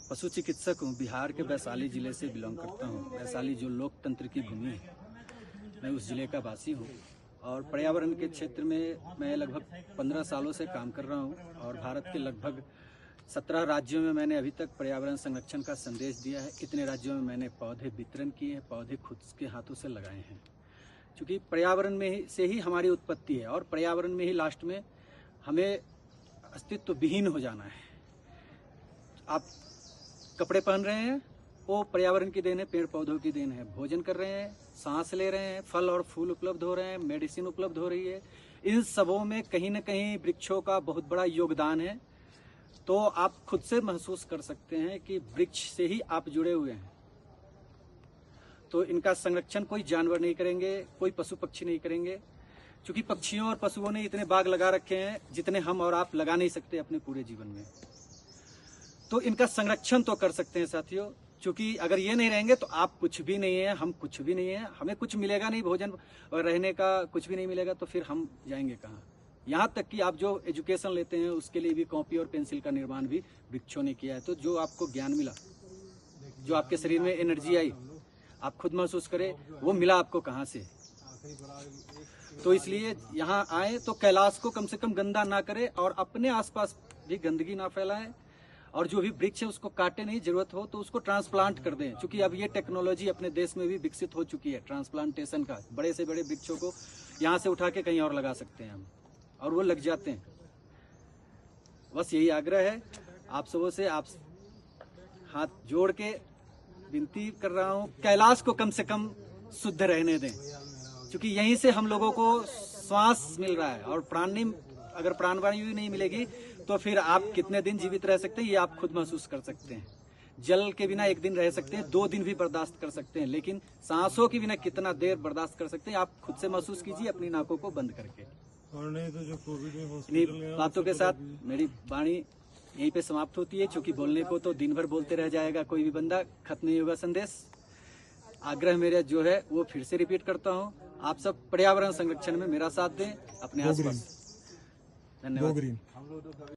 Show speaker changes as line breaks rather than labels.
पशु चिकित्सक हूँ। बिहार के वैशाली जिले से बिलोंग करता हूँ। वैशाली जो लोकतंत्र की भूमि है, मैं उस जिले का वासी हूँ और पर्यावरण के क्षेत्र में मैं लगभग 15 सालों से काम कर रहा हूँ और भारत के लगभग 17 राज्यों में मैंने अभी तक पर्यावरण संरक्षण का संदेश दिया है। इतने राज्यों में मैंने पौधे वितरण किए हैं, पौधे खुद के हाथों से लगाए हैं, क्योंकि पर्यावरण में से ही हमारी उत्पत्ति है और पर्यावरण में ही लास्ट में हमें अस्तित्व विहीन हो जाना है। आप कपड़े पहन रहे हैं, वो पर्यावरण की देन है, पेड़ पौधों की देन है। भोजन कर रहे हैं, सांस ले रहे हैं, फल और फूल उपलब्ध हो रहे हैं, मेडिसिन उपलब्ध हो रही है। इन सबों में कहीं न कहीं वृक्षों का बहुत बड़ा योगदान है। तो आप खुद से महसूस कर सकते हैं कि वृक्ष से ही आप जुड़े हुए हैं। तो इनका संरक्षण कोई जानवर नहीं करेंगे, कोई पशु पक्षी नहीं करेंगे, क्योंकि पक्षियों और पशुओं ने इतने बाग लगा रखे हैं जितने हम और आप लगा नहीं सकते अपने पूरे जीवन में। तो इनका संरक्षण तो कर सकते हैं साथियों, क्योंकि अगर ये नहीं रहेंगे तो आप कुछ भी नहीं है, हम कुछ भी नहीं है, हमें कुछ मिलेगा नहीं, भोजन और रहने का कुछ भी नहीं मिलेगा, तो फिर हम जाएंगे कहाँ। यहाँ तक कि आप जो एजुकेशन लेते हैं उसके लिए भी कॉपी और पेंसिल का निर्माण भी वृक्षों ने किया है। तो जो आपको ज्ञान मिला, जो आपके शरीर में एनर्जी आई, आप खुद महसूस करें, वो मिला आपको कहाँ से। तो इसलिए यहाँ आए तो कैलाश को कम से कम गंदा ना करें और अपने आसपास भी गंदगी ना फैलाएं, और जो भी वृक्ष है उसको काटे नहीं, जरूरत हो तो उसको ट्रांसप्लांट कर दें, क्योंकि अब ये टेक्नोलॉजी अपने देश में भी विकसित हो चुकी है ट्रांसप्लांटेशन का। बड़े से बड़े वृक्षों को यहाँ से उठा के कहीं और लगा सकते हैं हम, और वो लग जाते हैं। बस यही आग्रह है आप सबों से, आप हाथ जोड़ के विनती कर रहा हूँ, कैलाश को कम से कम शुद्ध रहने दें, क्योंकि यहीं से हम लोगों को श्वास मिल रहा है। और अगर प्राणवायु नहीं मिलेगी तो फिर आप कितने दिन जीवित रह सकते हैं ये आप खुद महसूस कर सकते हैं। जल के बिना 1 दिन रह सकते हैं, 2 दिन भी बर्दाश्त कर सकते हैं, लेकिन सांसों के बिना कितना देर बर्दाश्त कर सकते हैं आप खुद से महसूस कीजिए अपनी नाकों को बंद करके।
और नहीं तो जो कोविड में
इन्हीं बातों के साथ मेरी वाणी यहीं पे समाप्त होती है, क्योंकि बोलने को तो दिन भर बोलते रह जाएगा कोई भी बंदा, खत्म नहीं होगा संदेश। आग्रह मेरा जो है वो फिर से रिपीट करता हूँ, आप सब पर्यावरण संरक्षण में मेरा साथ दें अपने आसपास। धन्यवाद।